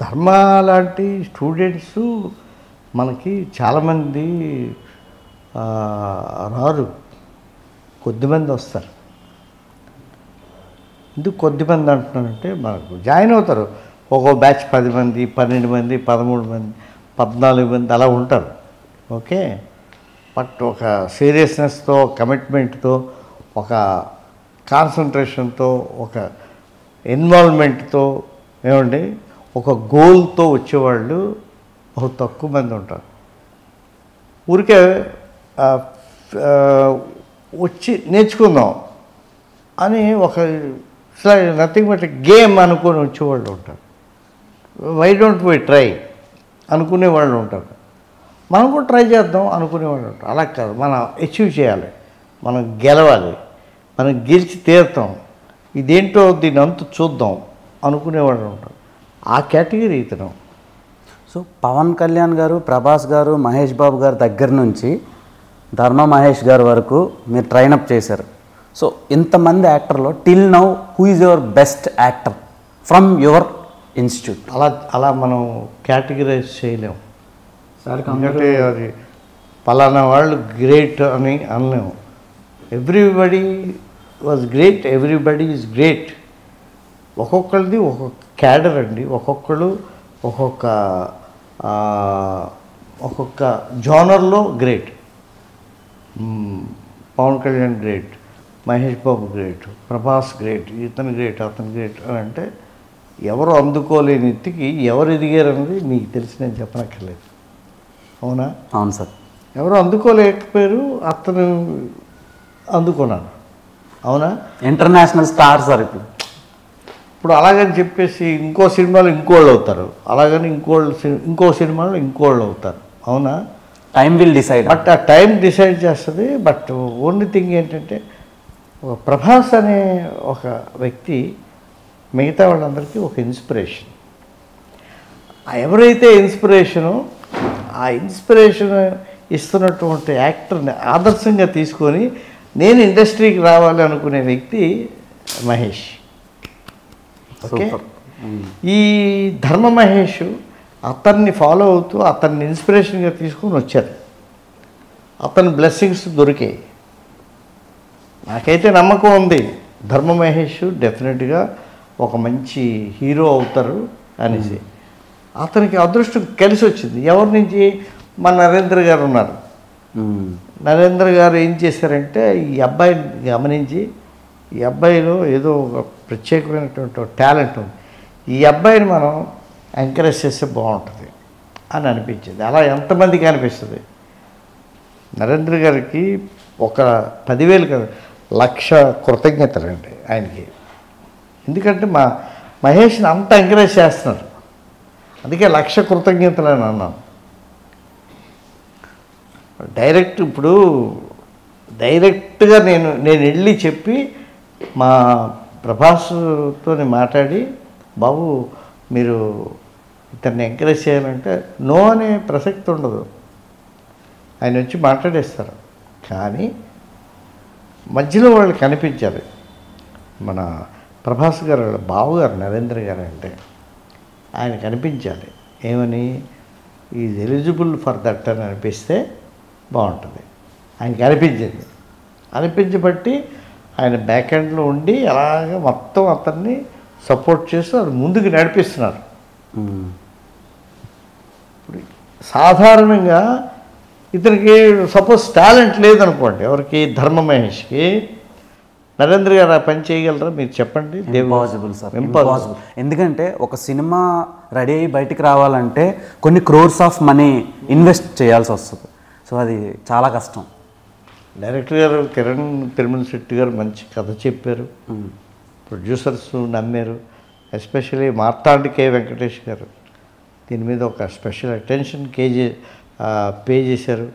ధర్మ లాంటి స్టూడెంట్స్ మనకి చాలామంది రారు, కొద్దిమంది వస్తారు. ఎందుకు కొద్దిమంది అంటున్నానంటే, మనకు జాయిన్ అవుతారు ఒక్కో బ్యాచ్ 10 మంది, 12 మంది, 13 మంది, 14 మంది అలా ఉంటారు. ఓకే, బట్ ఒక సీరియస్నెస్తో, కమిట్మెంట్తో, ఒక కాన్సన్ట్రేషన్తో, ఒక ఇన్వాల్వ్మెంట్తో, ఏమండి ఒక గోల్తో వచ్చేవాళ్ళు ఒక తక్కువ మంది ఉంటారు. ఊరికే వచ్చి నేర్చుకుందాం అని ఒక నథింగ్ బట్ గేమ్ అనుకొని వచ్చేవాళ్ళు ఉంటారు. వై డోంట్ వి ట్రై అనుకునే వాళ్ళు ఉంటారు. మనం కూడా ట్రై చేద్దాం అనుకునేవాళ్ళు ఉంటారు. అలా కాదు, మనం అచీవ్ చేయాలి, మనం గెలవాలి, మనం గెలిచి తీరుతాం, ఇదేంటో దీని అంతా చూద్దాం అనుకునేవాళ్ళు ఉంటారు. ఆ కేటగిరీ ఇతను. సో పవన్ కళ్యాణ్ గారు, ప్రభాస్ గారు, మహేష్ బాబు గారి దగ్గర నుంచి ధర్మ మహేష్ గారి వరకు మీరు ట్రైనప్ చేశారు. సో ఇంతమంది యాక్టర్లో till now who is your best actor from your institute? అలా మనం కేటగిరైజ్ చేయలేము సార్. ఎందుకంటే అది పలానా వాళ్ళు గ్రేట్ అని అనలేము. Everybody was great, everybody is great. ఒక్కొక్కరిది ఒక్కొక్క క్యాడర్ అండి, ఒక్కొక్కరు ఒక్కొక్క జోనర్లో great. Pawan Kalyan great, Mahesh Babu great, Prabhas great, ఇతను గ్రేట్, అతను గ్రేట్ అని అంటే ఎవరు అందుకోలేని ఎత్తుకి ఎవరు ఎదిగారన్నది మీకు తెలిసి నేను చెప్పనక్కర్లేదు. అవునా? అవును సార్. ఎవరు అందుకోలేకపోయారు, అతను అందుకున్నాను. అవునా? International star sir. ఇప్పుడు అలాగని చెప్పేసి ఇంకో సినిమాలో ఇంకోళ్ళు అవుతారు, అలాగని ఇంకో సినిమాలో ఇంకోళ్ళు అవుతారు. అవునా? Time will decide. బట్ ఆ టైం డిసైడ్ చేస్తుంది. బట్ ఓన్లీ థింగ్ ఏంటంటే ఒక ప్రభాస్ అనే ఒక వ్యక్తి మిగతా వాళ్ళందరికీ ఒక ఇన్స్పిరేషన్. ఎవరైతే ఇన్స్పిరేషను, ఆ ఇన్స్పిరేషన్ ఇస్తున్నటువంటి యాక్టర్ని ఆదర్శంగా తీసుకొని నేను ఇండస్ట్రీకి రావాలి అనుకునే వ్యక్తి మహేష్. ఓకే, ఈ ధర్మ మహేష్ అతన్ని ఫాలో అవుతూ అతన్ని ఇన్స్పిరేషన్గా తీసుకొని వచ్చారు. అతని బ్లెస్సింగ్స్ దొరికాయి. నాకైతే నమ్మకం ఉంది ధర్మ మహేష్ డెఫినెట్గా ఒక మంచి హీరో అవుతారు అనేసి. అతనికి అదృష్టం కలిసి వచ్చింది. ఎవరి నుంచి? మన నరేంద్ర గారు ఉన్నారు. నరేంద్ర గారు ఏం చేశారంటే ఈ అబ్బాయిని గమనించి, ఈ అబ్బాయిలో ఏదో ఒక ప్రత్యేకమైనటువంటి టాలెంట్ ఉంది, ఈ అబ్బాయిని మనం ఎంకరేజ్ చేస్తే బాగుంటుంది అని అనిపించింది. అలా ఎంతమందికి అనిపిస్తుంది? నరేంద్ర గారికి ఒక 10,000 కాదు, 1,00,000 కృతజ్ఞతలండి ఆయనకి. ఎందుకంటే మహేష్ని అంత ఎంకరేజ్ చేస్తున్నారు, అందుకే 1,00,000 కృతజ్ఞతలు అని అన్నాను. ఇప్పుడు డైరెక్ట్గా నేను వెళ్ళి చెప్పి మా ప్రభాస్తో మాట్లాడి, బాబు మీరు ఇతన్ని ఎంకరేజ్ చేయాలంటే నో అనే ప్రసక్తి ఉండదు, ఆయన వచ్చి మాట్లాడేస్తారు. కానీ మధ్యలో వాళ్ళు కనిపించాలి. మన ప్రభాస్ గారు వాళ్ళ బావగారు నరేంద్ర గారు అంటే ఆయన కనిపించాలి. ఏమని? ఈజ్ ఎలిజిబుల్ ఫర్ దట్ అని అనిపిస్తే బాగుంటుంది. ఆయనకి అనిపించింది. అనిపించబట్టి ఆయన బ్యాక్ ఎండ్లో ఉండి అలాగ మొత్తం అతన్ని సపోర్ట్ చేస్తూ అది ముందుకు నడిపిస్తున్నారు. ఇప్పుడు సాధారణంగా ఇతనికి సపోజ్ టాలెంట్ లేదనుకోండి, ఎవరికి? ధర్మ మహేష్కి. నరేంద్ర గారు ఆ పని చేయగలరా? మీరు చెప్పండి. Impossible sir, impossible. ఎందుకంటే ఒక సినిమా రెడీ అయ్యి బయటికి రావాలంటే కొన్ని క్రోర్స్ ఆఫ్ మనీ ఇన్వెస్ట్ చేయాల్సి వస్తుంది. సో అది చాలా కష్టం. డైరెక్టర్ గారు కిరణ్ తిరుమల శెట్టి గారు మంచి కథ చెప్పారు, ప్రొడ్యూసర్స్ నమ్మారు. ఎస్పెషల్లీ మార్తాండ్ కే వెంకటేష్ గారు దీని మీద ఒక స్పెషల్ అటెన్షన్ పే చేశారు.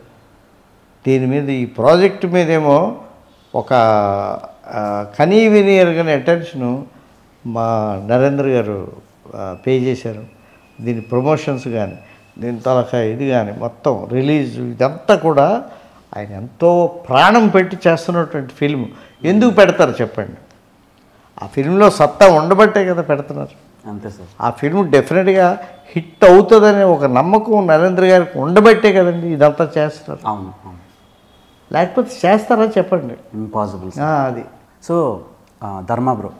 దీని మీద ఈ ప్రాజెక్ట్ మీదేమో ఒక కనీ విని ఎరగని అటెన్షను మా నరేంద్ర గారు పే చేశారు. దీని ప్రమోషన్స్ కానీ, దీని తలకా ఇది కానీ, మొత్తం రిలీజ్ ఇదంతా కూడా ఆయన ఎంతో ప్రాణం పెట్టి చేస్తున్నటువంటి ఫిల్మ్. ఎందుకు పెడతారు చెప్పండి? ఆ ఫిల్మ్లో సత్తా ఉండబట్టే కదా పెడుతున్నారు. అంతే సార్. ఆ ఫిల్మ్ డెఫినెట్గా హిట్ అవుతుందనే ఒక నమ్మకం నరేంద్ర గారికి ఉండబట్టే కదండి ఇదంతా చేస్తున్నారు. అవును, లేకపోతే చేస్తారా చెప్పండి? ఇంపాసిబుల్. అది. సో ధర్మ బ్రో,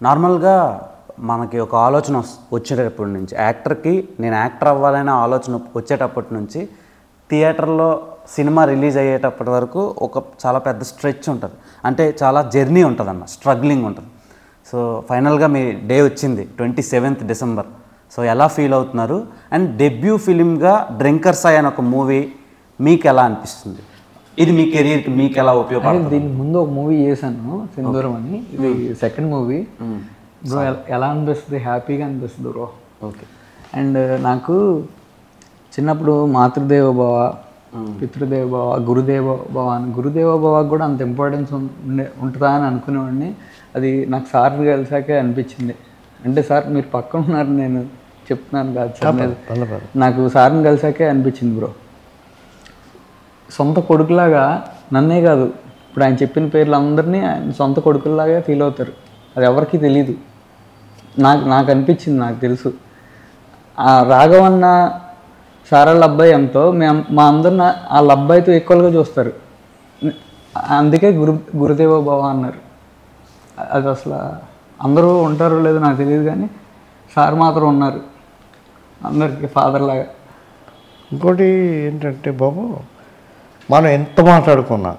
నార్మల్గా మనకి ఒక ఆలోచన వచ్చేటప్పటి నుంచి, యాక్టర్కి నేను యాక్టర్ అవ్వాలనే ఆలోచన వచ్చేటప్పటి నుంచి థియేటర్లో సినిమా రిలీజ్ అయ్యేటప్పటి వరకు ఒక చాలా పెద్ద స్ట్రెచ్ ఉంటుంది. అంటే చాలా జర్నీ ఉంటుంది అన్న, స్ట్రగ్లింగ్ ఉంటుంది. సో ఫైనల్గా మీ డే వచ్చింది 27th December. సో ఎలా ఫీల్ అవుతున్నారు? అండ్ డెబ్యూ ఫిలింగా డ్రింకర్స్ అనే ఒక మూవీ మీకు ఎలా అనిపిస్తుంది? ఇది మీ కెరీర్కి మీకు ఎలా ఉపయోగపడుతుంది? దీని ముందు ఒక మూవీ చేశాను, సింధూరం అని. ఇది సెకండ్ మూవీ. బ్రో ఎలా అనిపిస్తుంది? హ్యాపీగా అనిపిస్తుంది బ్రో. ఓకే. అండ్ నాకు చిన్నప్పుడు మాతృదేవ భవ, పితృదేవ భవ, గురుదేవ భవ అని, గురుదేవ భవకు కూడా అంత ఇంపార్టెన్స్ ఉంటుందా అని అనుకునేవాడిని. అది నాకు సార్ని కలిసాకే అనిపించింది. అంటే సార్ మీరు పక్కన ఉన్నారు, నేను చెప్తున్నాను కాదు సార్, నాకు సార్ని కలిసాకే అనిపించింది బ్రో. సొంత కొడుకులాగా నన్నే కాదు, ఇప్పుడు ఆయన చెప్పిన పేర్లు అందరినీ ఆయన సొంత కొడుకుల్లాగా ఫీల్ అవుతారు. అది ఎవరికి తెలీదు, నాకు అనిపించింది, నాకు తెలుసు. ఆ రాఘవన్న సారాళ్ళ అబ్బాయి ఎంతో మా అందరిని వాళ్ళ అబ్బాయితో ఈక్వల్గా చూస్తారు. అందుకే గురుదేవ భవ అన్నారు. అది అసలు అందరూ ఉంటారో లేదో నాకు తెలియదు, కానీ సార్ మాత్రం ఉన్నారు అందరికీ ఫాదర్ లాగా. ఇంకోటి ఏంటంటే బాబు, మనం ఎంత మాట్లాడుకున్నా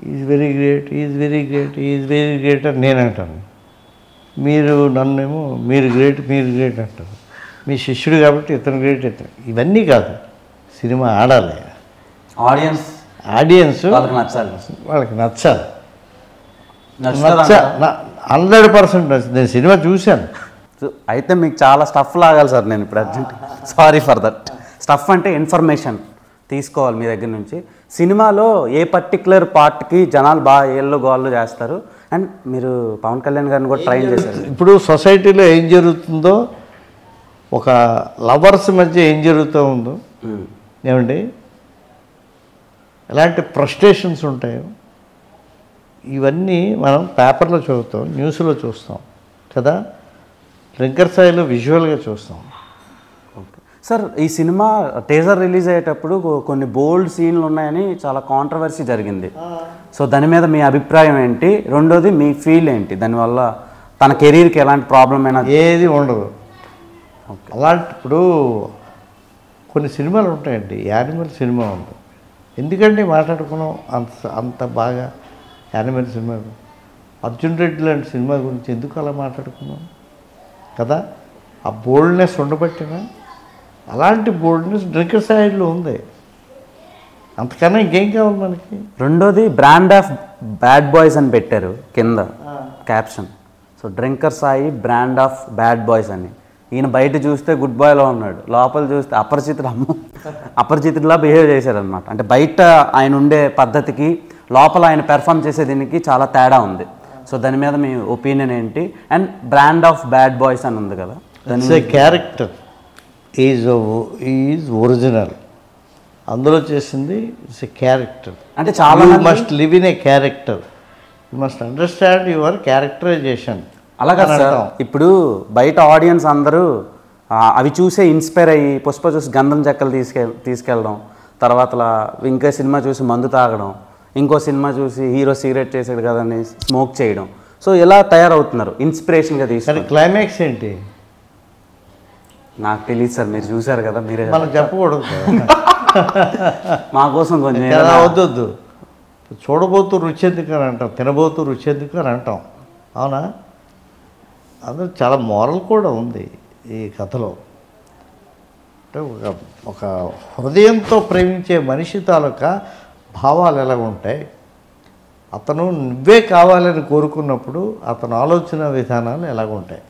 is very great, is very great, is very great అని నేను అంటాను. మీరు నన్నేమో మీరు గ్రేట్ అంటారు. మీ శిష్యుడు కాబట్టి ఇతను గ్రేట్ ఇవన్నీ కాదు. సినిమా ఆడాలి, ఆడియన్స్ వాళ్ళకి నచ్చాలి. వాళ్ళకి నచ్చాలి. నచ్చుతుందా? 100% నేను సినిమా చూశాను. అయితే మీకు చాలా స్టఫ్ లాగాలి సార్. నేను ఇప్పుడు urgent sorry for that. Stuff అంటే ఇన్ఫర్మేషన్ తీసుకోవాలి మీ దగ్గర నుంచి. సినిమాలో ఏ పర్టికులర్ పార్ట్కి జనాలు బాగా ఏళ్ళు గోళ్ళు చేస్తారు, అండ్ మీరు పవన్ కళ్యాణ్ గారిని కూడా ట్రైన్ చేశారు. ఇప్పుడు సొసైటీలో ఏం జరుగుతుందో, ఒక లవర్స్ మధ్య ఏం జరుగుతూ ఉందో, ఏమండి ఎలాంటి ఫ్రస్ట్రేషన్స్ ఉంటాయో ఇవన్నీ మనం పేపర్లో చదువుతాం, న్యూస్లో చూస్తాం కదా, డ్రింకర్ స్థాయిలో విజువల్గా చూస్తాం. ఓకే సార్, ఈ సినిమా టీజర్ రిలీజ్ అయ్యేటప్పుడు కొన్ని బోల్డ్ సీన్లు ఉన్నాయని చాలా కాంట్రవర్సీ జరిగింది. సో దాని మీద మీ అభిప్రాయం ఏంటి? రెండోది మీ ఫీల్ ఏంటి? దానివల్ల తన కెరీర్కి ఎలాంటి ప్రాబ్లం అయినా? ఏది ఉండదు. అలాంటి ఇప్పుడు కొన్ని సినిమాలు ఉంటాయండి, యానిమల్ సినిమా ఉంది. ఎందుకంటే మాట్లాడుకున్నాం అంత బాగా యానిమల్ సినిమా. అర్జున్ రెడ్డి లాంటి సినిమా గురించి ఎందుకు అలా మాట్లాడుకున్నాం కదా? ఆ బోల్డ్నెస్ ఉండబట్టినా, అలాంటి బోల్డ్నెస్ డ్రింకర్ సైడ్లో ఉంది. అంతకన్నా ఇంకేం కావాలి మనకి? రెండోది బ్రాండ్ ఆఫ్ బ్యాడ్ బాయ్స్ అని పెట్టారు కింద caption. So drinker Sai brand of bad boys అని. ఈయన బయట చూస్తే గుడ్ బాయ్లో ఉన్నాడు, లోపల చూస్తే అపరిచితుడిలా బిహేవ్ చేశారనమాట. అంటే బయట ఆయన ఉండే పద్ధతికి లోపల ఆయన పెర్ఫామ్ చేసే దీనికి చాలా తేడా ఉంది. సో దాని మీద మీ ఒపీనియన్ ఏంటి? And brand of bad boys అని ఉంది కదా, క్యారెక్టర్ ఈజ్ ఒరిజినల్. అందులో చేసింది ఇట్స్ ఎ క్యారెక్టర్. అంటే చాలా must live in a character, you must understand your characterisation. అలాగా సార్. ఇప్పుడు బయట ఆడియన్స్ అందరూ అవి చూసే ఇన్స్పైర్ అయ్యి పుష్ప చూసి గంధం చెక్కలు తీసుకెళ్ళడం, తర్వాత ఇంకో సినిమా చూసి మందు తాగడం, ఇంకో సినిమా చూసి హీరో సిగరెట్ చేసాడు కదని స్మోక్ చేయడం. సో ఇలా తయారవుతున్నారు ఇన్స్పిరేషన్గా తీసుకొని. క్లైమాక్స్ ఏంటి నాకు తెలియదు సార్, మీరు చూసారు కదా, మీరే మనం చెప్పకూడదు. మా కోసం కొంచెం వద్దొద్దు. చూడబోతూ రుచి ఎందుకు అని అంటాం, తినబోతూ రుచి ఎందుకు అని అంటాం, అవునా? అందులో చాలా మోరల్ కూడా ఉంది ఈ కథలో. అంటే ఒక హృదయంతో ప్రేమించే మనిషి తాలూకా భావాలు ఎలా ఉంటాయి, అతను నువ్వే కావాలని కోరుకున్నప్పుడు అతను ఆలోచన విధానాలు ఎలాగుంటాయి,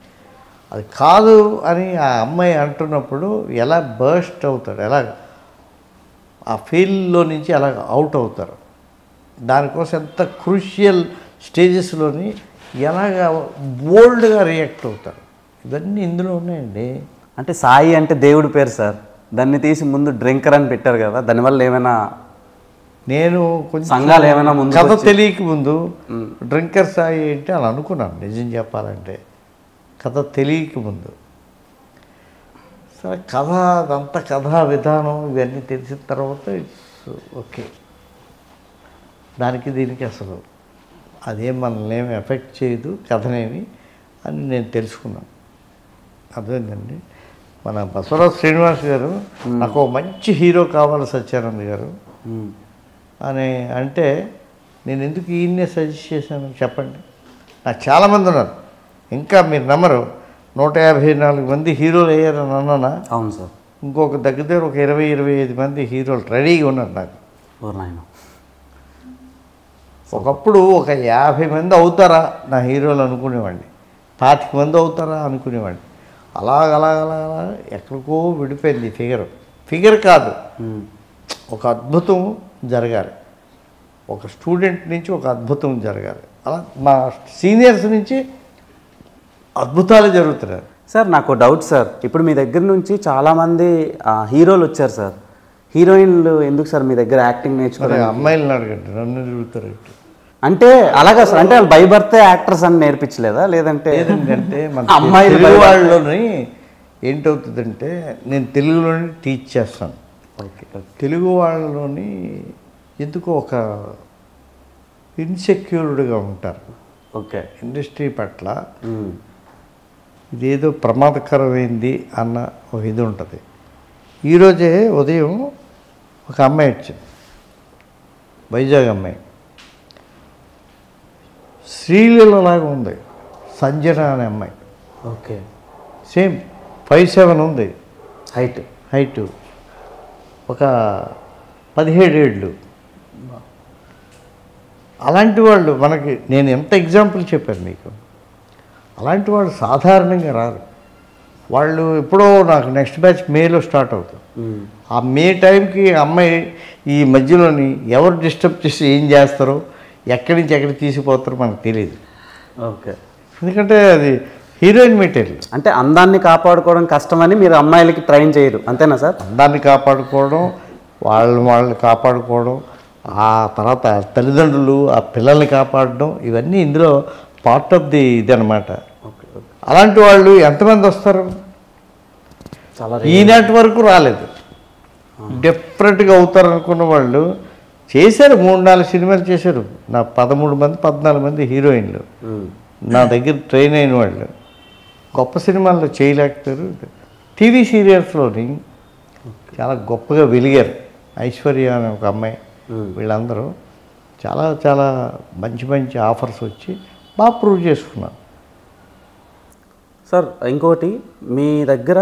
అది కాదు అని ఆ అమ్మాయి అంటున్నప్పుడు ఎలా బర్స్ట్ అవుతాడు, ఎలా ఆ ఫీల్డ్లో నుంచి ఎలా అవుట్ అవుతారు, దానికోసం ఎంత క్రూషియల్ స్టేజెస్లోని ఎలాగ బోల్డ్గా రియాక్ట్ అవుతారు, ఇవన్నీ ఇందులో ఉన్నాయండి. అంటే సాయి అంటే దేవుడి పేరు సార్, దాన్ని తీసి ముందు డ్రింకర్ అని పెట్టారు కదా, దానివల్ల ఏమైనా నేను కొంచెం సంఘాలు ఏమైనా ముందు కథ తెలియక ముందు డ్రింకర్ సాయి అంటే అలా అనుకున్నాను, నిజం చెప్పాలంటే కథ తెలియక ముందు. సరే కథ అదంతా కథా విధానం ఇవన్నీ తెలిసిన తర్వాత ఓకే, దానికి దీనికి అసలు అదేం మనల్ని ఏమి ఎఫెక్ట్ చేయదు కథనేమి అని నేను తెలుసుకున్నాను. అర్థమైందండి. మన బసవరాజు శ్రీనివాస్ గారు నాకు ఒక మంచి హీరో కావాలి సత్యానంద్ గారు అని అంటే నేను ఎందుకు ఈయన్నే సజెస్ట్ చేశాను చెప్పండి. నాకు చాలామంది ఉన్నారు, ఇంకా మీరు నమ్మరు, 154 మంది హీరోలు అయ్యారని అన్నానా? అవును సార్. ఇంకొక దగ్గర ఒక 20-25 మంది హీరోలు రెడీగా ఉన్నారు నాకు. ఒకప్పుడు ఒక 50 మంది అవుతారా నా హీరోలు అనుకునేవాడిని, 25 మంది అవుతారా అనుకునేవాడిని. అలా ఎక్కడికో విడిపోయింది ఫిగర్ కాదు, ఒక అద్భుతం జరగాలి, ఒక స్టూడెంట్ నుంచి ఒక అద్భుతం జరగాలి, అలా మా సీనియర్స్ నుంచి అద్భుతాలు జరుగుతున్నాయి. సార్ నాకు డౌట్ సార్, ఇప్పుడు మీ దగ్గర నుంచి చాలామంది హీరోలు వచ్చారు సార్, హీరోయిన్లు ఎందుకు సార్ మీ దగ్గర యాక్టింగ్ నేర్చుకున్నారు? అమ్మాయిలను అడగండి, నన్ను తిరుగుతారు అంటే అలాగా సార్. అంటే వాళ్ళు బై బర్తే యాక్టర్స్ అని నేర్పించలేదా? లేదంటే మన అమ్మాయిలు వాళ్ళలోని ఏంటవుతుందంటే నేను తెలుగులోని టీచ్ చేస్తాను. ఓకే, తెలుగు వాళ్ళలోని ఎందుకో ఒక ఇన్సెక్యూర్డ్గా ఉంటారు. ఓకే, ఇండస్ట్రీ పట్ల ఇదేదో ప్రమాదకరమైంది అన్న ఒక ఇది ఉంటుంది. ఈరోజే ఉదయం ఒక అమ్మాయి వచ్చింది, వైజాగ్ అమ్మాయి. శ్రీలీలలాగా ఉంది సంజన అనే అమ్మాయి, ఓకే. సేమ్ 5'7" ఉంది హైట్, ఒక 17 ఏళ్ళు. అలాంటి వాళ్ళు మనకి, నేను ఎంత ఎగ్జాంపుల్ చెప్పాను మీకు, అలాంటి వాళ్ళు సాధారణంగా రారు. వాళ్ళు ఎప్పుడో నాకు నెక్స్ట్ బ్యాచ్ మేలో స్టార్ట్ అవుతుంది. ఆ మే టైంకి అమ్మాయి ఈ మధ్యలోని ఎవరు డిస్టర్బ్ చేసి ఏం చేస్తారో, ఎక్కడి నుంచి ఎక్కడికి తీసిపోతారో మనకు తెలియదు. ఓకే. ఎందుకంటే అది హీరోయిన్ మెటీరియల్. అంటే అందాన్ని కాపాడుకోవడం కష్టమని మీరు అమ్మాయిలకి ట్రైన్ చేయరు, అంతేనా సార్? అందాన్ని కాపాడుకోవడం, వాళ్ళని కాపాడుకోవడం, ఆ తర్వాత తల్లిదండ్రులు ఆ పిల్లల్ని కాపాడడం, ఇవన్నీ ఇందులో పార్ట్ ఆఫ్ ది ఇది అనమాట. అలాంటి వాళ్ళు ఎంతమంది వస్తారు? చాలా ఈనాటి వరకు రాలేదు. డిఫరెంట్గా అవుతారు అనుకున్న వాళ్ళు చేశారు, 3-4 సినిమాలు చేశారు. నా 13 మంది 14 మంది హీరోయిన్లు నా దగ్గర ట్రైన్ అయిన వాళ్ళు గొప్ప సినిమాల్లో చేయలేకపోయారు. టీవీ సీరియల్స్లోని చాలా గొప్పగా వెలిగారు. ఐశ్వర్య అనే ఒక అమ్మాయి, వీళ్ళందరూ చాలా చాలా మంచి మంచి ఆఫర్స్ వచ్చి బాగా ప్రూవ్ చేసుకున్నారు. సార్ ఇంకోటి, మీ దగ్గర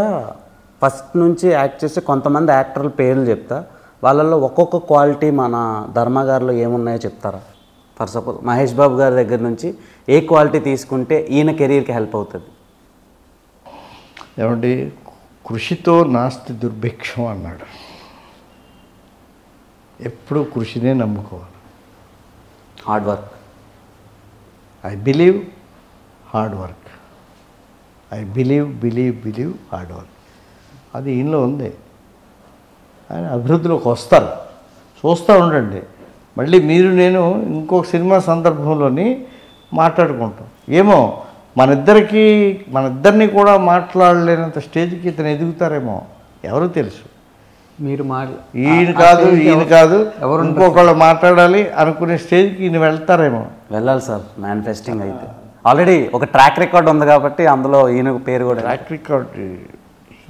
ఫస్ట్ నుంచి యాక్ట్ చేసే కొంతమంది యాక్టర్ల పేర్లు చెప్తా, వాళ్ళల్లో ఒక్కొక్క క్వాలిటీ మన ధర్మ గారిలో ఏమున్నాయో చెప్తారా? ఫర్ సపోజ్ మహేష్ బాబు గారి దగ్గర నుంచి ఏ క్వాలిటీ తీసుకుంటే ఈయన కెరీర్కి హెల్ప్ అవుతుంది? ఏమంటే కృషితో నాస్తి దుర్భిక్షం అన్నాడు. ఎప్పుడూ కృషినే నమ్ముకోవాలి. Hard work. I believe hard work. I believe hard work. అది ఈయనలో ఉంది. ఆయన అభివృద్ధిలోకి వస్తారు, చూస్తూ ఉండండి. మళ్ళీ మీరు నేను ఇంకొక సినిమా సందర్భంలోని మాట్లాడుకుంటాం. ఏమో మనిద్దరిని కూడా మాట్లాడలేనంత స్టేజ్కి ఇతను ఎదుగుతారేమో, ఎవరు తెలుసు. మీరు ఈయన కాదు ఎవరు ఇంకొకళ్ళు మాట్లాడాలి అనుకునే స్టేజ్కి ఈయన వెళ్తారేమో. వెళ్ళాలి సార్, మేనిఫెస్టింగ్ అయితే ఆల్రెడీ ఒక ట్రాక్ రికార్డ్ ఉంది కాబట్టి అందులో ఈయన పేరు కూడా. ట్రాక్ రికార్డ్,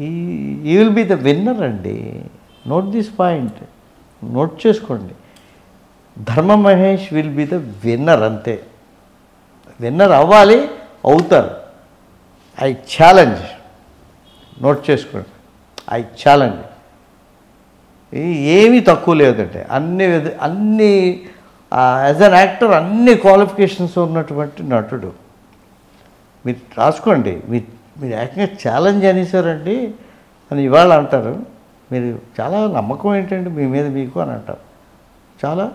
ఈ విల్ బి ద విన్నర్ అండి. నోట్ దిస్ పాయింట్, నోట్ చేసుకోండి. ధర్మ Mahesh will be the winner, అంతే. విన్నర్ అవ్వాలి, అవుతారు. ఐ ఛాలెంజ్, నోట్ చేసుకోండి. I challenge. ఏమీ తక్కువ లేదంటే అన్ని యాజ్ అన్ యాక్టర్ అన్ని క్వాలిఫికేషన్స్ ఉన్నటువంటి నటుడు. మీరు రాసుకోండి. మీరు ఏకంగా ఛాలెంజ్ అనేసారండి అని ఇవాళ అంటారు. మీరు చాలా నమ్మకం ఏంటండి మీ మీద మీకు అని అంటారు. చాలా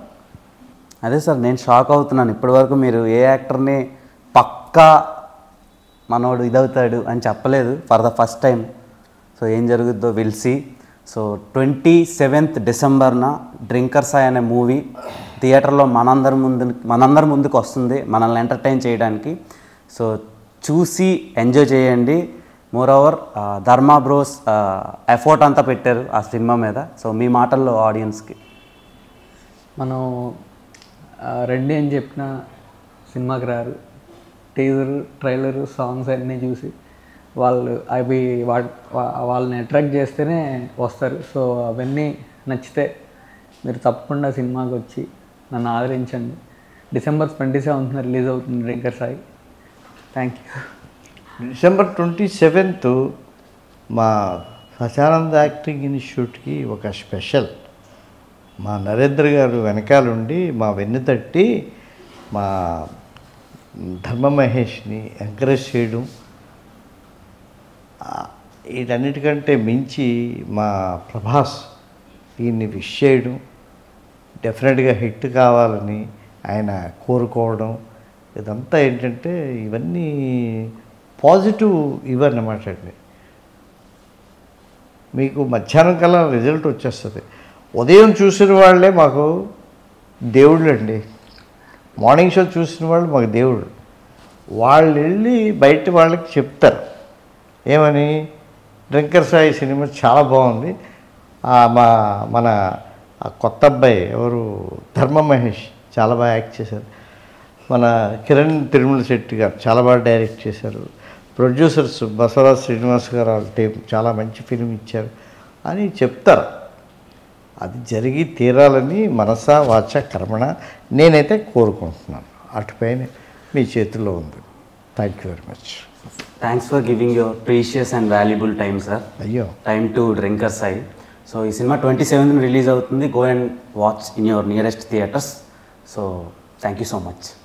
అదే సార్, నేను షాక్ అవుతున్నాను. ఇప్పటివరకు మీరు ఏ యాక్టర్ని పక్కా మనోడు ఇదవుతాడు అని చెప్పలేదు, for the first time. So ఏం జరుగుద్దో విల్ సీ. సో 27th డిసెంబర్న డ్రింకర్స్ అనే మూవీ థియేటర్లో మనందరి ముందుకు వస్తుంది, మనల్ని ఎంటర్టైన్ చేయడానికి. సో చూసి ఎంజాయ్ చేయండి. మోర్ ఓవర్ ధర్మ బ్రోస్ ఎఫర్ట్ అంతా పెట్టారు ఆ సినిమా మీద. సో మీ మాటల్లో ఆడియన్స్కి మనం రెండే అని చెప్పిన సినిమాకి రారు. టీజర్, ట్రైలర్, సాంగ్స్ అన్నీ చూసి వాళ్ళని అట్రాక్ట్ చేస్తేనే వస్తారు. సో అవన్నీ నచ్చితే మీరు తప్పకుండా సినిమాకి వచ్చి నన్ను ఆదరించండి. December 27th రిలీజ్ అవుతుంది drinker Sai. Thank you. December 27th మా సచానంద్ యాక్టింగ్ ఇన్స్టిట్యూట్కి ఒక స్పెషల్. మా నరేంద్ర గారు వెనకాలండి మా వెన్నుతట్టి మా ధర్మ మహేష్ని ఎంకరేజ్ చేయడం, వీటన్నిటికంటే మించి మా ప్రభాస్ దీన్ని విష్ చేయడం, డెఫినెట్గా హిట్ కావాలని ఆయన కోరుకోవడం, ఇదంతా ఏంటంటే ఇవన్నీ పాజిటివ్ ఇవన్నమాట అండి. మీకు మధ్యాహ్నం కల్లా రిజల్ట్ వచ్చేస్తుంది. ఉదయం చూసిన వాళ్ళే మాకు దేవుళ్ళు అండి. మార్నింగ్ షో చూసిన వాళ్ళు మాకు దేవుడు. వాళ్ళు వెళ్ళి బయట వాళ్ళకి చెప్తారు ఏమని, డ్రింకర్ సాయి సినిమా చాలా బాగుంది, మన కొత్త అబ్బాయి ఎవరు ధర్మ మహేష్ చాలా బాగా యాక్ట్ చేశారు, మన కిరణ్ తిరుమల శెట్టి గారు చాలా బాగా డైరెక్ట్ చేశారు, ప్రొడ్యూసర్స్ బసవరాజ్ శ్రీనివాస్ గారు వాళ్ళ టీం చాలా మంచి ఫిల్మ్ ఇచ్చారు అని చెప్తారు. అది జరిగి తీరాలని మనసా వాచ కర్మణ నేనైతే కోరుకుంటున్నాను. అటుపైన మీ చేతిలో ఉంది. Thank you very much. Thanks for giving your precious and valuable time sir. అయ్యో, టైమ్ టు డ్రింకర్స్ ఐ. సో ఈ సినిమా 27th రిలీజ్ అవుతుంది. Go and watch in your nearest theatres. So thank you so much.